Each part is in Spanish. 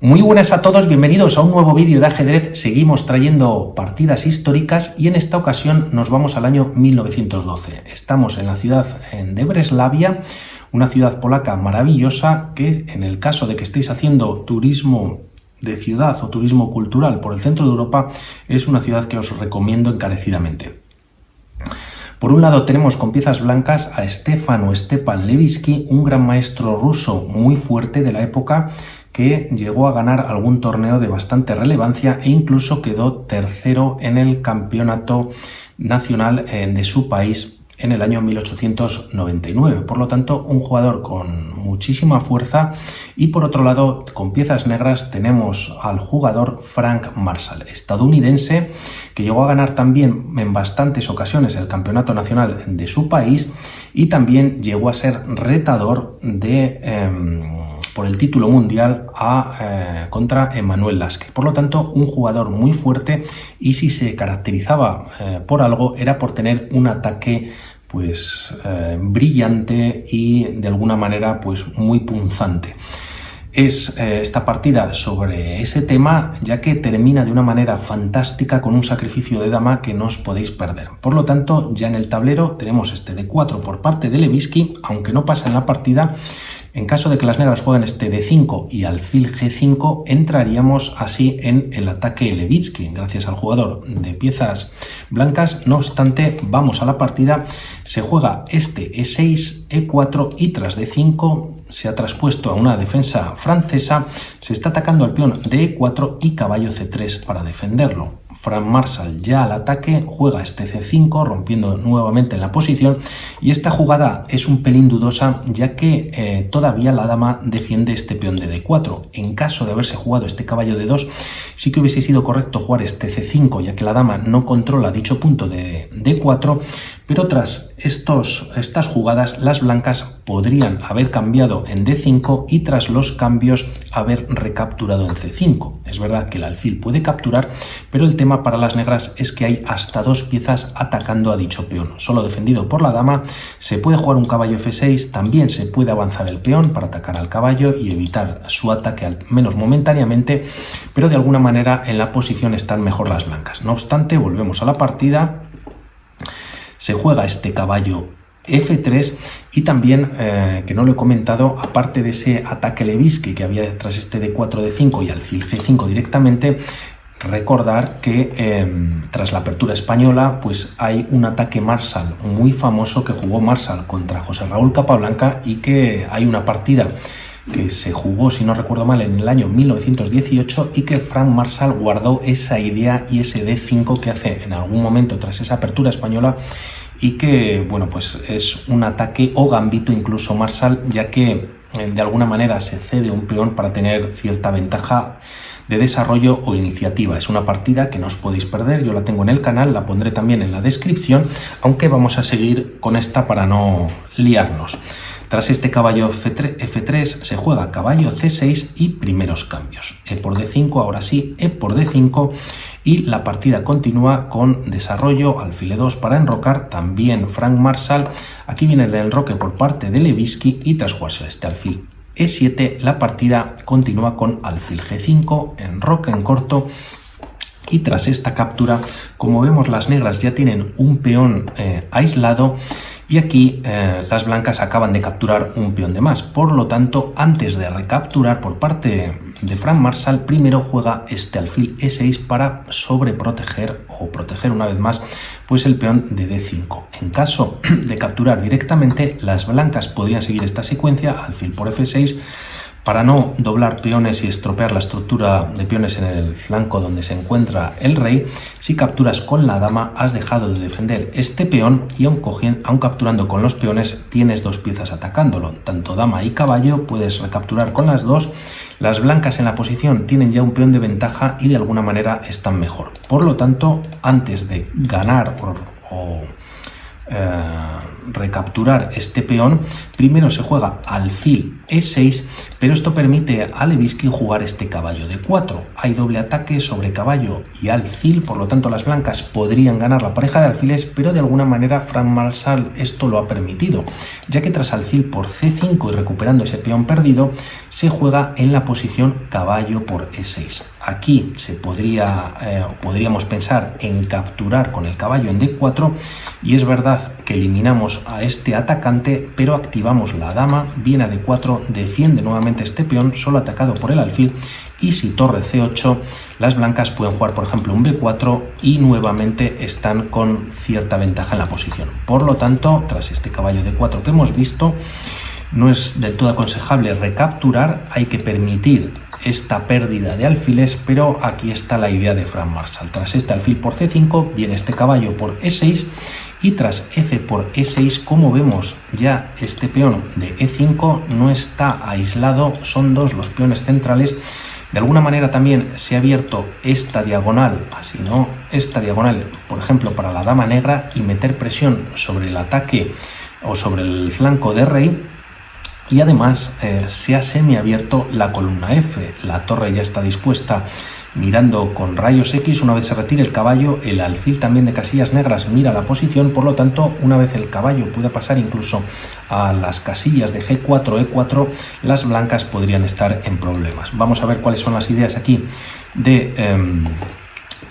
Muy buenas a todos, bienvenidos a un nuevo vídeo de ajedrez. Seguimos trayendo partidas históricas y en esta ocasión nos vamos al año 1912. Estamos en la ciudad de Breslavia, una ciudad polaca maravillosa que, en el caso de que estéis haciendo turismo de ciudad o turismo cultural por el centro de Europa, es una ciudad que os recomiendo encarecidamente. Por un lado tenemos con piezas blancas a Stepan Levitsky, un gran maestro ruso muy fuerte de la época que llegó a ganar algún torneo de bastante relevancia e incluso quedó tercero en el campeonato nacional de su país en el año 1899. Por lo tanto, un jugador con muchísima fuerza. Y por otro lado, con piezas negras tenemos al jugador Frank Marshall, estadounidense, que llegó a ganar también en bastantes ocasiones el campeonato nacional de su país y también llegó a ser retador por el título mundial contra Emanuel Lasker. Por lo tanto, un jugador muy fuerte, y si se caracterizaba por algo era por tener un ataque brillante y de alguna manera muy punzante. Es esta partida sobre ese tema, ya que termina de una manera fantástica con un sacrificio de dama que no os podéis perder. Por lo tanto, ya en el tablero tenemos este D4 por parte de Levitsky, aunque no pasa en la partida. En caso de que las negras jueguen este D5 y alfil G5, entraríamos así en el ataque Levitsky, gracias al jugador de piezas blancas. No obstante, vamos a la partida. Se juega este E6, E4 y tras D5 se ha traspuesto a una defensa francesa. Se está atacando al peón de E4 y caballo C3 para defenderlo. Frank Marshall ya al ataque juega este C5, rompiendo nuevamente la posición, y esta jugada es un pelín dudosa, ya que todavía la dama defiende este peón de D4. En caso de haberse jugado este caballo D2, sí que hubiese sido correcto jugar este C5, ya que la dama no controla dicho punto de D4, pero tras estas jugadas las blancas podrían haber cambiado en D5 y tras los cambios haber recapturado en C5. Es verdad que el alfil puede capturar, pero el tema para las negras es que hay hasta dos piezas atacando a dicho peón, solo defendido por la dama. Se puede jugar un caballo F6, también se puede avanzar el peón para atacar al caballo y evitar su ataque al menos momentáneamente, pero de alguna manera en la posición están mejor las blancas. No obstante, volvemos a la partida. Se juega este caballo F3 y también, que no lo he comentado, aparte de ese ataque Levitsky que había tras este D4, D5 y alfil G5 directamente, recordar que tras la apertura española hay un ataque Marshall muy famoso que jugó Marshall contra José Raúl Capablanca, y que hay una partida que se jugó, si no recuerdo mal, en el año 1918, y que Frank Marshall guardó esa idea y ese D5 que hace en algún momento tras esa apertura española, y que es un ataque o gambito incluso Marshall, ya que de alguna manera se cede un peón para tener cierta ventaja de desarrollo o iniciativa. Es una partida que no os podéis perder, yo la tengo en el canal, la pondré también en la descripción, aunque vamos a seguir con esta para no liarnos. Tras este caballo F3 se juega caballo C6 y primeros cambios. E por D5, ahora sí, E por D5, y la partida continúa con desarrollo, alfil E2 para enrocar, también Frank Marshall. Aquí viene el enroque por parte de Levitsky y tras jugarse este alfil E7, la partida continúa con alfil G5, enroque en corto. Y tras esta captura, como vemos, las negras ya tienen un peón aislado, y aquí las blancas acaban de capturar un peón de más. Por lo tanto, antes de recapturar por parte de Frank Marshall, primero juega este alfil E6 para sobreproteger o proteger una vez más el peón de D5. En caso de capturar directamente, las blancas podrían seguir esta secuencia, alfil por F6, para no doblar peones y estropear la estructura de peones en el flanco donde se encuentra el rey. Si capturas con la dama, has dejado de defender este peón, y aun capturando con los peones, tienes dos piezas atacándolo, tanto dama y caballo. Puedes recapturar con las dos. Las blancas en la posición tienen ya un peón de ventaja y de alguna manera están mejor. Por lo tanto, antes de ganar recapturar este peón, primero se juega alfil E6, pero esto permite a Levitsky jugar este caballo D4. Hay doble ataque sobre caballo y alfil, por lo tanto las blancas podrían ganar la pareja de alfiles, pero de alguna manera Frank Marshall esto lo ha permitido, ya que tras alfil por C5 y recuperando ese peón perdido, se juega en la posición caballo por E6. Aquí podríamos pensar en capturar con el caballo en D4, y es verdad que eliminamos a este atacante, pero activamos la dama, viene a D4, defiende nuevamente este peón, solo atacado por el alfil, y si torre C8, las blancas pueden jugar por ejemplo un B4 y nuevamente están con cierta ventaja en la posición. Por lo tanto, tras este caballo D4 que hemos visto, no es del todo aconsejable recapturar, hay que permitir esta pérdida de alfiles, pero aquí está la idea de Frank Marshall. Tras este alfil por C5 viene este caballo por E6, y tras F por E6, como vemos ya este peón de E5 no está aislado, son dos los peones centrales. De alguna manera también se ha abierto esta diagonal, así no, esta diagonal, por ejemplo, para la dama negra, y meter presión sobre el ataque o sobre el flanco de rey. Y además se ha semiabierto la columna F, la torre ya está dispuesta mirando con rayos X. Una vez se retire el caballo, el alfil también de casillas negras mira la posición, por lo tanto, una vez el caballo pueda pasar incluso a las casillas de G4, E4, las blancas podrían estar en problemas. Vamos a ver cuáles son las ideas aquí de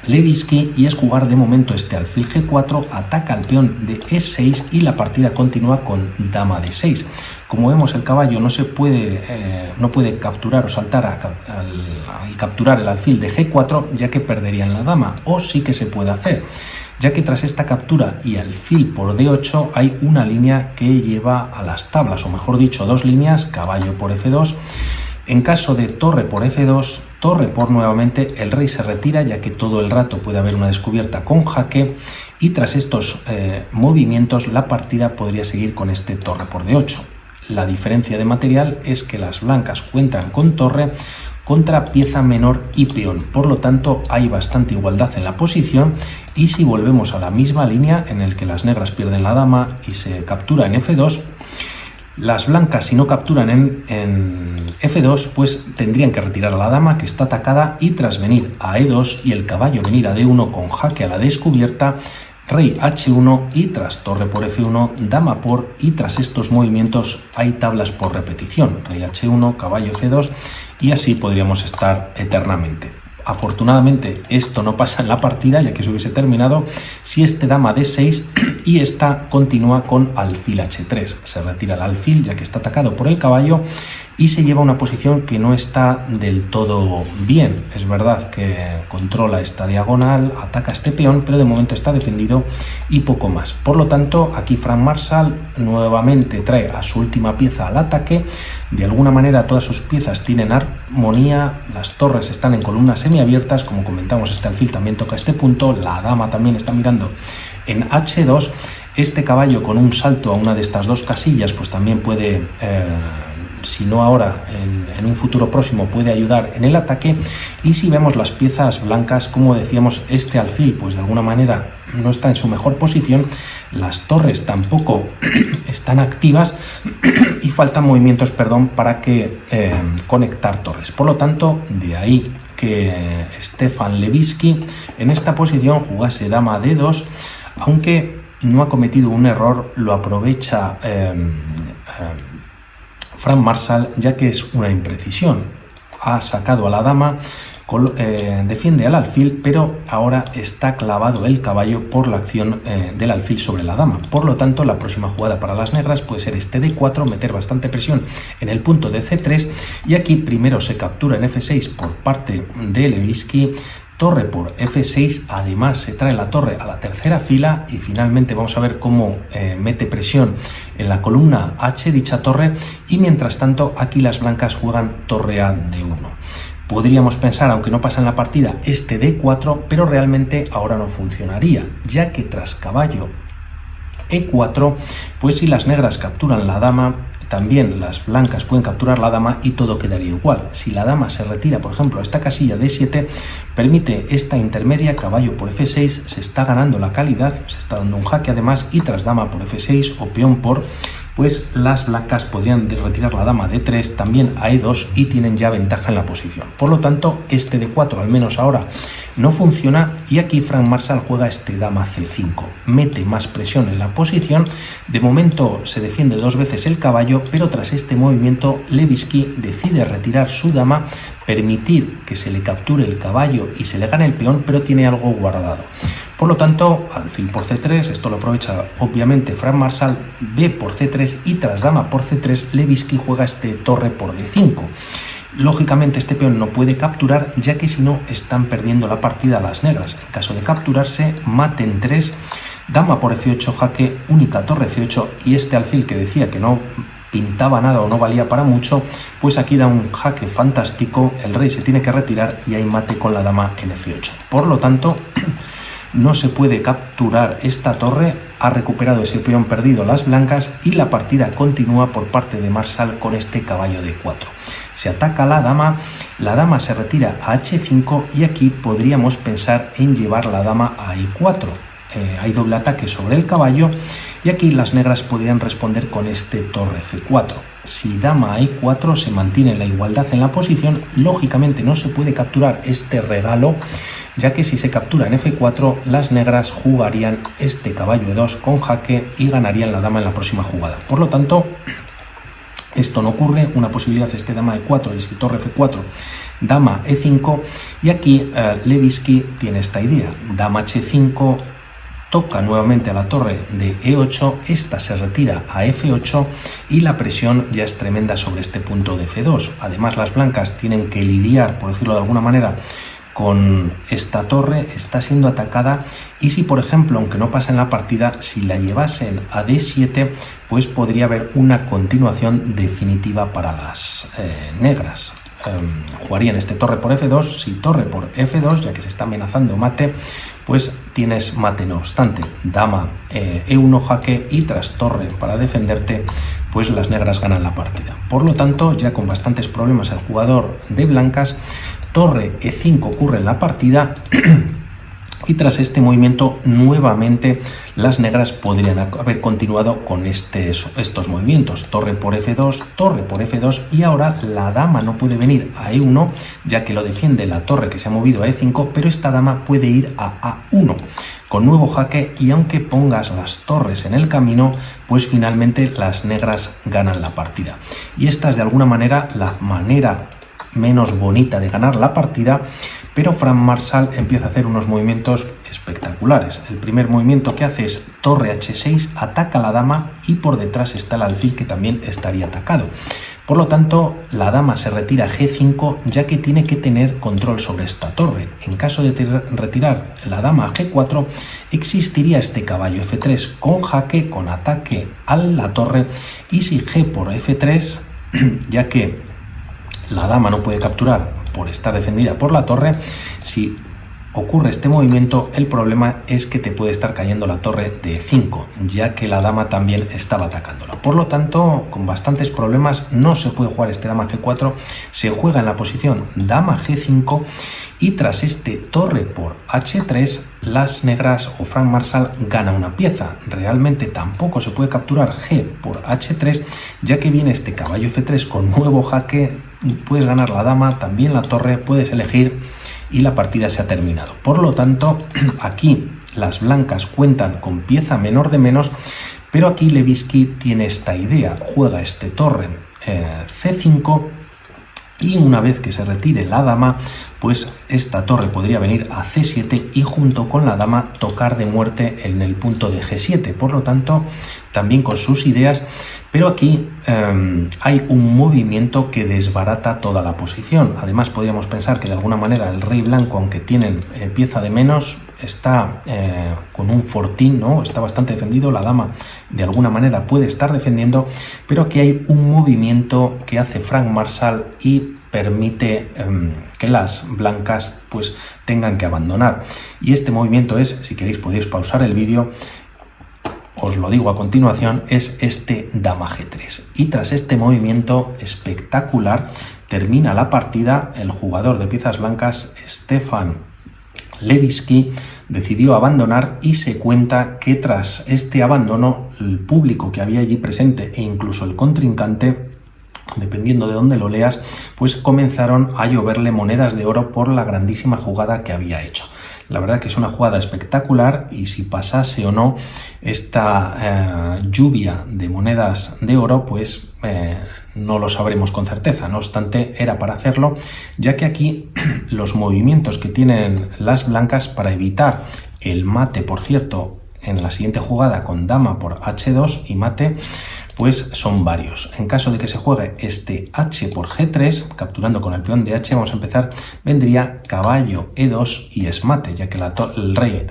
Levitsky, y es jugar de momento este alfil G4, ataca al peón de E6 y la partida continúa con dama D6. Como vemos, el caballo no puede capturar o saltar y capturar el alfil de G4, ya que perderían la dama, o sí que se puede hacer, ya que tras esta captura y alfil por D8 hay una línea que lleva a las tablas, o mejor dicho, dos líneas, caballo por F2. En caso de torre por F2, torre por nuevamente, el rey se retira, ya que todo el rato puede haber una descubierta con jaque, y tras estos movimientos la partida podría seguir con este torre por D8. La diferencia de material es que las blancas cuentan con torre contra pieza menor y peón, por lo tanto hay bastante igualdad en la posición, y si volvemos a la misma línea en el que las negras pierden la dama y se captura en F2, las blancas, si no capturan en F2, pues tendrían que retirar a la dama, que está atacada, y tras venir a E2 y el caballo venir a D1 con jaque a la descubierta, rey H1 y tras torre por F1, dama por, y tras estos movimientos hay tablas por repetición, rey H1, caballo F2, y así podríamos estar eternamente. Afortunadamente esto no pasa en la partida, ya que se hubiese terminado si este dama D6 y esta continúa con alfil H3. Se retira el alfil, ya que está atacado por el caballo, y se lleva una posición que no está del todo bien. Es verdad que controla esta diagonal, ataca este peón, pero de momento está defendido y poco más. Por lo tanto, aquí Frank Marshall nuevamente trae a su última pieza al ataque. De alguna manera todas sus piezas tienen armonía, las torres están en columnas semiabiertas, como comentamos, este alfil también toca este punto, la dama también está mirando en H2, este caballo con un salto a una de estas dos casillas pues también puede, si no ahora, en un futuro próximo puede ayudar en el ataque. Y si vemos las piezas blancas, como decíamos, este alfil pues de alguna manera no está en su mejor posición, las torres tampoco están activas y faltan movimientos, para que conectar torres. Por lo tanto, de ahí que Stefan Levitsky en esta posición jugase dama D2, aunque no ha cometido un error, lo aprovecha Frank Marshall, ya que es una imprecisión. Ha sacado a la dama, defiende al alfil, pero ahora está clavado el caballo por la acción del alfil sobre la dama. Por lo tanto, la próxima jugada para las negras puede ser este D4, meter bastante presión en el punto de C3, y aquí primero se captura en F6 por parte de Levitsky, torre por F6, además se trae la torre a la tercera fila, y finalmente vamos a ver cómo mete presión en la columna H dicha torre, y mientras tanto aquí las blancas juegan torre a D1. Podríamos pensar, aunque no pasa en la partida, este D4, pero realmente ahora no funcionaría, ya que tras caballo E4, pues si las negras capturan la dama, también las blancas pueden capturar la dama y todo quedaría igual. Si la dama se retira, por ejemplo, a esta casilla D7, permite esta intermedia, caballo por F6, se está ganando la calidad, se está dando un jaque además, y tras dama por F6 o peón por, pues las blancas podrían retirar la dama D3 también a E2 y tienen ya ventaja en la posición. Por lo tanto, este D4 al menos ahora no funciona, y aquí Frank Marshall juega este dama C5, mete más presión en la posición. De momento se defiende 2 veces el caballo, pero tras este movimiento Levitsky decide retirar su dama, permitir que se le capture el caballo y se le gane el peón, pero tiene algo guardado. Por lo tanto, alfil por C3, esto lo aprovecha obviamente Frank Marshall, B por C3 y tras dama por C3 Levitsky juega este torre por D5. Lógicamente este peón no puede capturar, ya que si no están perdiendo la partida las negras. En caso de capturarse, mate en 3, dama por F8, jaque, única torre F8, y este alfil que decía que no pintaba nada o no valía para mucho, pues aquí da un jaque fantástico, el rey se tiene que retirar y hay mate con la dama en F8. Por lo tanto, no se puede capturar esta torre, ha recuperado ese peón perdido las blancas y la partida continúa por parte de Marshall con este caballo D4. Se ataca la dama se retira a H5 y aquí podríamos pensar en llevar la dama a E4. Hay doble ataque sobre el caballo y aquí las negras podrían responder con este torre F4. Si dama a E4 se mantiene la igualdad en la posición, lógicamente no se puede capturar este regalo, ya que si se captura en F4 las negras jugarían este caballo E2 con jaque y ganarían la dama en la próxima jugada. Por lo tanto, esto no ocurre, una posibilidad es este dama E4 y si torre F4, dama E5, y aquí Levitsky tiene esta idea, dama H5, toca nuevamente a la torre de E8, esta se retira a F8 y la presión ya es tremenda sobre este punto de F2. Además las blancas tienen que lidiar, por decirlo de alguna manera, con esta torre, está siendo atacada, y si por ejemplo, aunque no pasa en la partida, si la llevasen a D7, pues podría haber una continuación definitiva para las negras. Jugarían este torre por F2, si torre por F2, ya que se está amenazando mate, pues tienes mate. No obstante, dama E1 jaque y tras torre para defenderte, pues las negras ganan la partida. Por lo tanto, ya con bastantes problemas el jugador de blancas, torre E5 ocurre en la partida y tras este movimiento nuevamente las negras podrían haber continuado con estos movimientos, torre por F2 y ahora la dama no puede venir a E1 ya que lo defiende la torre que se ha movido a E5, pero esta dama puede ir a A1 con nuevo jaque, y aunque pongas las torres en el camino, pues finalmente las negras ganan la partida. Y esta es de alguna manera la manera menos bonita de ganar la partida, pero Frank Marshall empieza a hacer unos movimientos espectaculares. El primer movimiento que hace es torre H6, ataca a la dama y por detrás está el alfil que también estaría atacado. Por lo tanto, la dama se retira a G5 ya que tiene que tener control sobre esta torre. En caso de retirar la dama a G4, existiría este caballo F3 con jaque, con ataque a la torre, y si G por F3, ya que la dama no puede capturar por estar defendida por la torre, si ocurre este movimiento, el problema es que te puede estar cayendo la torre de E5, ya que la dama también estaba atacándola. Por lo tanto, con bastantes problemas no se puede jugar este dama G4, se juega en la posición dama G5 y tras este torre por H3, las negras o Frank Marshall gana una pieza. Realmente tampoco se puede capturar G por H3, ya que viene este caballo F3 con nuevo jaque, puedes ganar la dama, también la torre, puedes elegir y la partida se ha terminado. Por lo tanto, aquí las blancas cuentan con pieza menor de menos, pero aquí Levitsky tiene esta idea, juega este torre C5 y una vez que se retire la dama, pues esta torre podría venir a C7 y junto con la dama tocar de muerte en el punto de G7. Por lo tanto, también con sus ideas, pero aquí hay un movimiento que desbarata toda la posición. Además, podríamos pensar que de alguna manera el rey blanco, aunque tiene pieza de menos, está con un fortín, ¿no? Está bastante defendido, la dama de alguna manera puede estar defendiendo, pero aquí hay un movimiento que hace Frank Marshall y permite que las blancas pues tengan que abandonar. Y este movimiento es, si queréis podéis pausar el vídeo, os lo digo a continuación, es este dama G3. Y tras este movimiento espectacular, termina la partida. El jugador de piezas blancas, Stefan Levitsky, decidió abandonar y se cuenta que tras este abandono, el público que había allí presente e incluso el contrincante, dependiendo de dónde lo leas, pues comenzaron a lloverle monedas de oro por la grandísima jugada que había hecho. La verdad que es una jugada espectacular y si pasase o no esta lluvia de monedas de oro, pues no lo sabremos con certeza. No obstante, era para hacerlo, ya que aquí los movimientos que tienen las blancas para evitar el mate, por cierto, en la siguiente jugada con dama por h2 y mate, pues son varios. En caso de que se juegue este h por g3, capturando con el peón de h, vamos a empezar, vendría caballo e2 y es mate, ya que el rey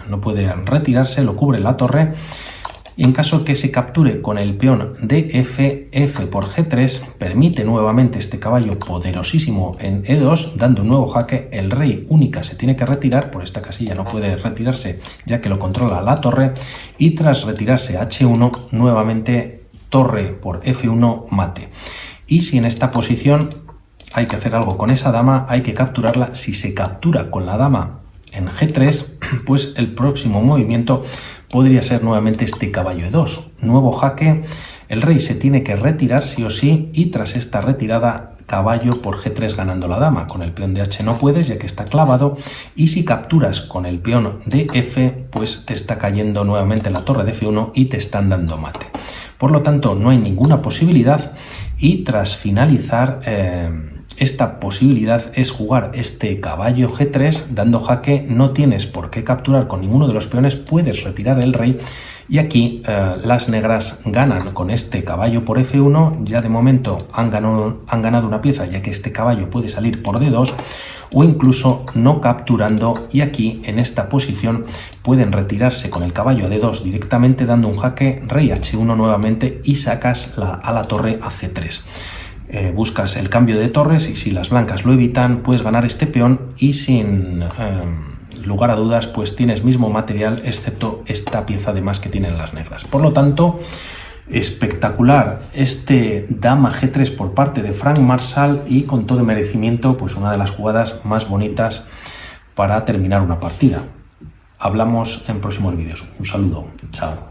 no puede retirarse, lo cubre la torre. Y en caso que se capture con el peón de f, f por g3, permite nuevamente este caballo poderosísimo en e2, dando un nuevo jaque. El rey única se tiene que retirar, por esta casilla no puede retirarse ya que lo controla la torre, y tras retirarse h1, nuevamente torre por f1, mate. Y si en esta posición hay que hacer algo con esa dama, hay que capturarla. Si se captura con la dama en g3, pues el próximo movimiento podría ser nuevamente este caballo e2, nuevo jaque. El rey se tiene que retirar sí o sí, y tras esta retirada, caballo por g3 ganando la dama. Con el peón de h no puedes, ya que está clavado, y si capturas con el peón de f, pues te está cayendo nuevamente la torre de f1 y te están dando mate. Por lo tanto, no hay ninguna posibilidad, y tras finalizar esta posibilidad es jugar este caballo g3 dando jaque. No tienes por qué capturar con ninguno de los peones, puedes retirar el rey, y aquí las negras ganan con este caballo por f1. Ya de momento han ganado una pieza, ya que este caballo puede salir por d2 o incluso no capturando, y aquí en esta posición pueden retirarse con el caballo a d2 directamente dando un jaque, rey h1 nuevamente, y sacas a la torre a c3. Buscas el cambio de torres, y si las blancas lo evitan, puedes ganar este peón, y sin lugar a dudas pues tienes mismo material, excepto esta pieza de más que tienen las negras. Por lo tanto, espectacular este dama g3 por parte de Frank Marshall, y con todo merecimiento, pues una de las jugadas más bonitas para terminar una partida. Hablamos en próximos vídeos. Un saludo, chao.